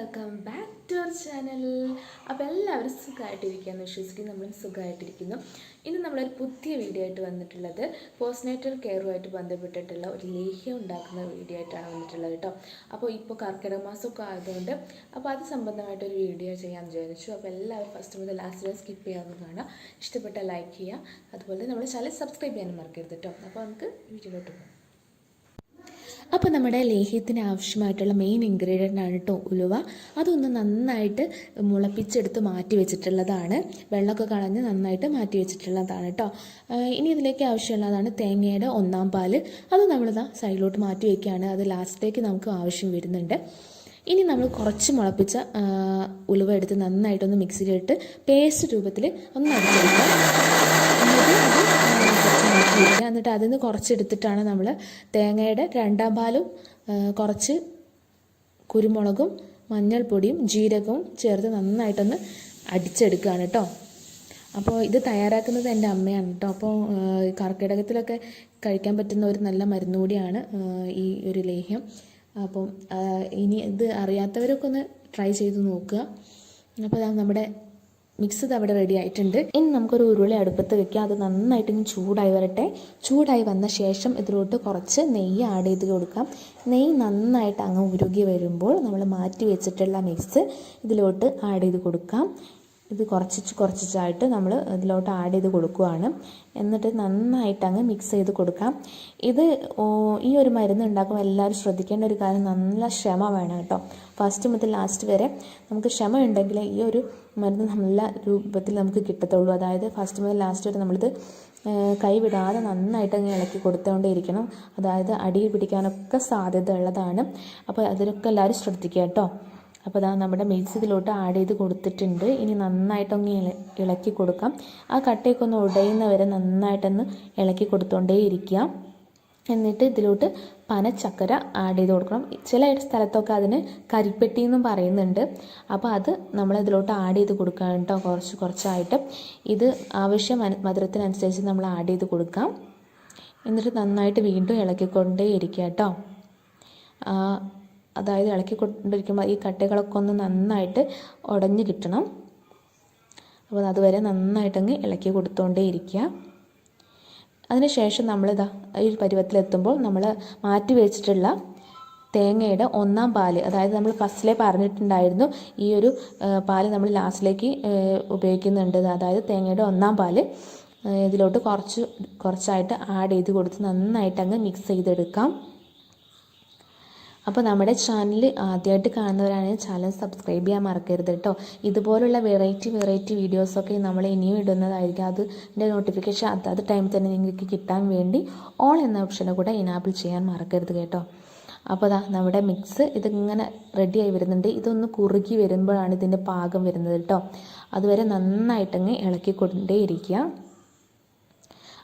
Welcome back to our channel. അപ്പോൾ എല്ലാവരും സുഖമായിട്ടിരിക്കുകയെന്ന് വിശ്വസിക്കുന്നു. നമ്മളും സുഖമായിട്ടിരിക്കുന്നു. ഇന്ന് നമ്മളൊരു പുതിയ വീഡിയോ ആയിട്ട് വന്നിട്ടുള്ളത് പോസ്റ്റ്നേറ്റൽ കെയറുമായിട്ട് ബന്ധപ്പെട്ടിട്ടുള്ള ഒരു ലേഹ്യം ഉണ്ടാക്കുന്ന വീഡിയോ ആയിട്ടാണ് വന്നിട്ടുള്ളത് കേട്ടോ. അപ്പോൾ ഇപ്പോൾ കർക്കിടക മാസമൊക്കെ ആയതുകൊണ്ട് അപ്പോൾ അത് സംബന്ധമായിട്ടൊരു വീഡിയോ ചെയ്യാമെന്ന് വിചാരിച്ചു. അപ്പോൾ എല്ലാവരും ഫസ്റ്റ് മുതൽ ലാസ്റ്റ് വരെ സ്കിപ്പ് ചെയ്യാതെ കാണാം. ഇഷ്ടപ്പെട്ടാൽ ലൈക്ക് ചെയ്യുക, അതുപോലെ നമ്മുടെ ചാനൽ സബ്സ്ക്രൈബ് ചെയ്യാനും മറക്കരുത് കേട്ടോ. അപ്പോൾ നമുക്ക് വീഡിയോയിലോട്ട് പോകാം. അപ്പോൾ നമ്മുടെ ലേഹ്യത്തിന് ആവശ്യമായിട്ടുള്ള മെയിൻ ഇൻഗ്രീഡിയൻ്റ് ആണ് കേട്ടോ ഉലുവ. അതൊന്ന് നന്നായിട്ട് മുളപ്പിച്ചെടുത്ത് മാറ്റി വെച്ചിട്ടുള്ളതാണ്. വെള്ളമൊക്കെ കളഞ്ഞ് നന്നായിട്ട് മാറ്റി വെച്ചിട്ടുള്ളതാണ് കേട്ടോ. ഇനി ഇതിലേക്ക് ആവശ്യമുള്ളതാണ് തേങ്ങയുടെ 1-ാം പാല്. അത് നമ്മളിതാ സൈഡിലോട്ട് മാറ്റി വയ്ക്കുകയാണ്. അത് ലാസ്റ്റത്തേക്ക് നമുക്ക് ആവശ്യം വരുന്നുണ്ട്. ഇനി നമ്മൾ കുറച്ച് മുളപ്പിച്ച ഉലുവ എടുത്ത് നന്നായിട്ടൊന്ന് മിക്സിയിലിട്ട് പേസ്റ്റ് രൂപത്തിൽ ഒന്ന് അടിച്ചെടുക്കുക. എന്നിട്ട് അതിൽ നിന്ന് കുറച്ചെടുത്തിട്ടാണ് നമ്മൾ തേങ്ങയുടെ 2-ാം പാലും കുറച്ച് കുരുമുളകും മഞ്ഞൾപ്പൊടിയും ജീരകവും ചേർത്ത് നന്നായിട്ടൊന്ന് അടിച്ചെടുക്കുകയാണ് കേട്ടോ. അപ്പോൾ ഇത് തയ്യാറാക്കുന്നത് എൻ്റെ അമ്മയാണ് കേട്ടോ. അപ്പോൾ കർക്കിടകത്തിലൊക്കെ കഴിക്കാൻ പറ്റുന്ന ഒരു നല്ല മരുന്ന് കൂടിയാണ് ഈ ഒരു ലേഹ്യം. അപ്പം ഇനി ഇത് അറിയാത്തവരൊക്കെ ഒന്ന് ട്രൈ ചെയ്ത് നോക്കുക. അപ്പോൾ നമ്മുടെ മിക്സ് അവിടെ റെഡി ആയിട്ടുണ്ട്. ഇനി നമുക്കൊരു ഉരുളി അടുപ്പത്ത് വെക്കാം. അത് നന്നായിട്ട് ഇനി ചൂടായി വരട്ടെ. ചൂടായി വന്ന ശേഷം ഇതിലോട്ട് കുറച്ച് നെയ്യ് ആഡ് ചെയ്ത് കൊടുക്കാം. നെയ്യ് നന്നായിട്ട് അങ്ങ് ഉരുകി വരുമ്പോൾ നമ്മൾ മാറ്റി വെച്ചിട്ടുള്ള മിക്സ് ഇതിലോട്ട് ആഡ് ചെയ്ത് കൊടുക്കാം. ഇത് കുറച്ചായിട്ട് നമ്മൾ ഇതിലോട്ട് ആഡ് ചെയ്ത് കൊടുക്കുകയാണ്. എന്നിട്ട് നന്നായിട്ട് അങ്ങ് മിക്സ് ചെയ്ത് കൊടുക്കാം. ഇത് ഈ ഒരു മരുന്ന് ഉണ്ടാക്കുമ്പോൾ എല്ലാവരും ശ്രദ്ധിക്കേണ്ട ഒരു കാര്യം, നല്ല ക്ഷമ വേണം കേട്ടോ. ഫസ്റ്റ് മുതൽ ലാസ്റ്റ് വരെ നമുക്ക് ക്ഷമ ഉണ്ടെങ്കിൽ ഈ ഒരു മരുന്ന് നല്ല രൂപത്തിൽ നമുക്ക് കിട്ടത്തുള്ളൂ. അതായത് ഫസ്റ്റ് മുതൽ ലാസ്റ്റ് വരെ നമ്മളിത് കൈവിടാതെ നന്നായിട്ട് അങ്ങ് ഇളക്കി കൊടുത്തുകൊണ്ടേ ഇരിക്കണം. അതായത് അടിയിൽ പിടിക്കാനൊക്കെ സാധ്യത ഉള്ളതാണ്. അപ്പോൾ അതിലൊക്കെ എല്ലാവരും ശ്രദ്ധിക്കുക കേട്ടോ. അപ്പോൾ അതാ നമ്മുടെ മിക്സ് ഇതിലോട്ട് ആഡ് ചെയ്ത് കൊടുത്തിട്ടുണ്ട്. ഇനി നന്നായിട്ടൊന്ന് ഇളക്കി കൊടുക്കാം. ആ കട്ടയൊക്കെ ഒന്ന് ഉടയുന്നവരെ നന്നായിട്ടൊന്ന് ഇളക്കി കൊടുത്തുകൊണ്ടേ ഇരിക്കുക. എന്നിട്ട് ഇതിലോട്ട് പനച്ചക്കര ആഡ് ചെയ്ത് കൊടുക്കണം. ചില സ്ഥലത്തൊക്കെ അതിന് കരിപ്പെട്ടി എന്നും പറയുന്നുണ്ട്. അപ്പോൾ അത് നമ്മളിതിലോട്ട് ആഡ് ചെയ്ത് കൊടുക്കാം കേട്ടോ, കുറച്ചായിട്ട്. ഇത് ആവശ്യം മധുരത്തിനനുസരിച്ച് നമ്മൾ ആഡ് ചെയ്ത് കൊടുക്കാം. എന്നിട്ട് നന്നായിട്ട് വീണ്ടും ഇളക്കിക്കൊണ്ടേ ഇരിക്കുക കേട്ടോ. അതായത് ഇളക്കിക്കൊണ്ടിരിക്കുമ്പോൾ ഈ കട്ടകളൊക്കെ ഒന്ന് നന്നായിട്ട് ഉടഞ്ഞ് കിട്ടണം. അപ്പോൾ അതുവരെ നന്നായിട്ടങ്ങ് ഇളക്കി കൊടുത്തുകൊണ്ടേ ഇരിക്കുക. അതിനുശേഷം നമ്മളിതാ ഈ പരുവത്തിലെത്തുമ്പോൾ നമ്മൾ മാറ്റി വെച്ചിട്ടുള്ള തേങ്ങയുടെ 1-ാം പാല്, അതായത് നമ്മൾ ഫസ്റ്റിലെ പറഞ്ഞിട്ടുണ്ടായിരുന്നു ഈ ഒരു പാല് നമ്മൾ ലാസ്റ്റിലേക്ക് ഉപയോഗിക്കുന്നുണ്ട്. അതായത് തേങ്ങയുടെ 1-ാം പാല് ഇതിലോട്ട് കുറച്ചായിട്ട് ആഡ് ചെയ്ത് കൊടുത്ത് നന്നായിട്ട് അങ്ങ് മിക്സ് ചെയ്തെടുക്കാം. അപ്പോൾ നമ്മുടെ ചാനൽ ആദ്യമായിട്ട് കാണുന്നവരാണെങ്കിൽ ചാനൽ സബ്സ്ക്രൈബ് ചെയ്യാൻ മറക്കരുത് കേട്ടോ. ഇതുപോലുള്ള വെറൈറ്റി വീഡിയോസൊക്കെ നമ്മൾ ഇനിയും ഇടുന്നതായിരിക്കും. അതിൻ്റെ നോട്ടിഫിക്കേഷൻ അതാത് ടൈമിൽ തന്നെ നിങ്ങൾക്ക് കിട്ടാൻ വേണ്ടി ഓൾ എന്ന ഓപ്ഷനെ കൂടെ ഇനാബിൾ ചെയ്യാൻ മറക്കരുത് കേട്ടോ. അപ്പോൾ നമ്മുടെ മിക്സ് ഇതിങ്ങനെ റെഡിയായി വരുന്നുണ്ട്. ഇതൊന്ന് കുറുകി വരുമ്പോഴാണ് ഇതിൻ്റെ പാകം വരുന്നത് കേട്ടോ. അതുവരെ നന്നായിട്ടങ്ങ് ഇളക്കിക്കൊണ്ടേ ഇരിക്കുക.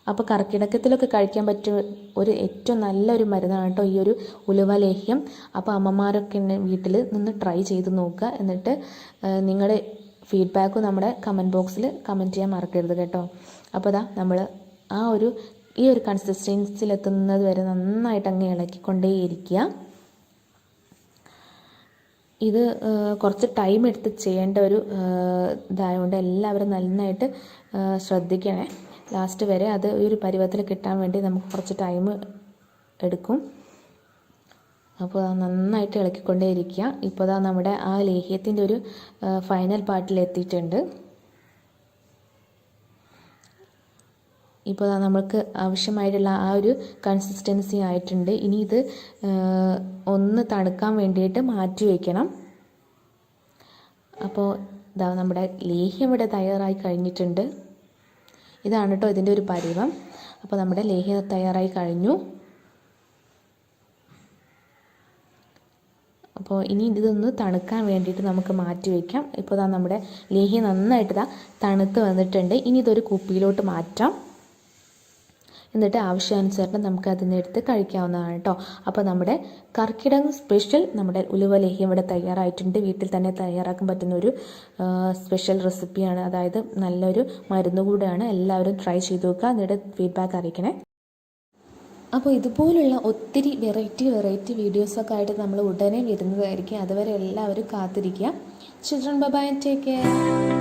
അപ്പോൾ കർക്കിടകത്തിലൊക്കെ കഴിക്കാൻ പറ്റിയ ഒരു ഏറ്റവും നല്ലൊരു മരുന്നാണ് കേട്ടോ ഈ ഒരു ഉലുവ ലേഹ്യം. അപ്പോൾ അമ്മമാരൊക്കെ വീട്ടിൽ നിന്ന് ട്രൈ ചെയ്ത് നോക്കുക. എന്നിട്ട് നിങ്ങളുടെ ഫീഡ്ബാക്ക് നമ്മുടെ കമൻറ്റ് ബോക്സിൽ കമൻറ്റ് ചെയ്യാൻ മറക്കരുത് കേട്ടോ. അപ്പോൾ നമ്മൾ ഈ ഒരു കൺസിസ്റ്റൻസിയിലെത്തുന്നത് വരെ നന്നായിട്ട് അങ്ങ് ഇളക്കിക്കൊണ്ടേ ഇരിക്കുക. ഇത് കുറച്ച് ടൈം എടുത്ത് ചെയ്യേണ്ട ഒരു ഇതായതുകൊണ്ട് എല്ലാവരും നന്നായിട്ട് ശ്രദ്ധിക്കണേ. ലാസ്റ്റ് വരെ അത് ഒരു പരുവത്തിൽ കിട്ടാൻ വേണ്ടി നമുക്ക് കുറച്ച് ടൈം എടുക്കും. അപ്പോൾ നന്നായിട്ട് ഇളക്കിക്കൊണ്ടേ ഇരിക്കുക. ഇപ്പോൾ നമ്മുടെ ആ ലേഹ്യത്തിൻ്റെ ഒരു ഫൈനൽ പാർട്ടിലെത്തിയിട്ടുണ്ട്. ഇപ്പോൾ നമുക്ക് ആവശ്യമായിട്ടുള്ള ആ ഒരു കൺസിസ്റ്റൻസി ആയിട്ടുണ്ട്. ഇനി ഇത് ഒന്ന് തണുക്കാൻ വേണ്ടിയിട്ട് മാറ്റി വയ്ക്കണം. അപ്പോൾ നമ്മുടെ ലേഹ്യം ഇവിടെ തയ്യാറായി കഴിഞ്ഞിട്ടുണ്ട്. ഇതാണ് കേട്ടോ ഇതിൻ്റെ ഒരു പരുവം. അപ്പോൾ നമ്മുടെ ലേഹ്യം തയ്യാറായി കഴിഞ്ഞു. അപ്പോൾ ഇനി ഇതൊന്ന് തണുക്കാൻ വേണ്ടിയിട്ട് നമുക്ക് മാറ്റി വയ്ക്കാം. ഇപ്പോൾ നമ്മുടെ ലേഹ്യം നന്നായിട്ട് തണുത്ത് വന്നിട്ടുണ്ട്. ഇനി ഇതൊരു കുപ്പിയിലോട്ട് മാറ്റാം. എന്നിട്ട് ആവശ്യാനുസരണം നമുക്ക് അതിനെടുത്ത് കഴിക്കാവുന്നതാണ് കേട്ടോ. അപ്പോൾ നമ്മുടെ കർക്കിടകം സ്പെഷ്യൽ നമ്മുടെ ഉലുവ ലേഹ്യം ഇവിടെ തയ്യാറായിട്ടുണ്ട്. വീട്ടിൽ തന്നെ തയ്യാറാക്കാൻ പറ്റുന്ന ഒരു സ്പെഷ്യൽ റെസിപ്പിയാണ്. അതായത് നല്ലൊരു മരുന്ന് കൂടെയാണ്. എല്ലാവരും ട്രൈ ചെയ്ത് നോക്കുക. എന്നിട്ട് ഫീഡ്ബാക്ക് അറിയിക്കണേ. അപ്പോൾ ഇതുപോലുള്ള ഒത്തിരി വെറൈറ്റി വീഡിയോസൊക്കെ ആയിട്ട് നമ്മൾ ഉടനെ വരുന്നതായിരിക്കും. അതുവരെ എല്ലാവരും കാത്തിരിക്കുക. Children bye, take care.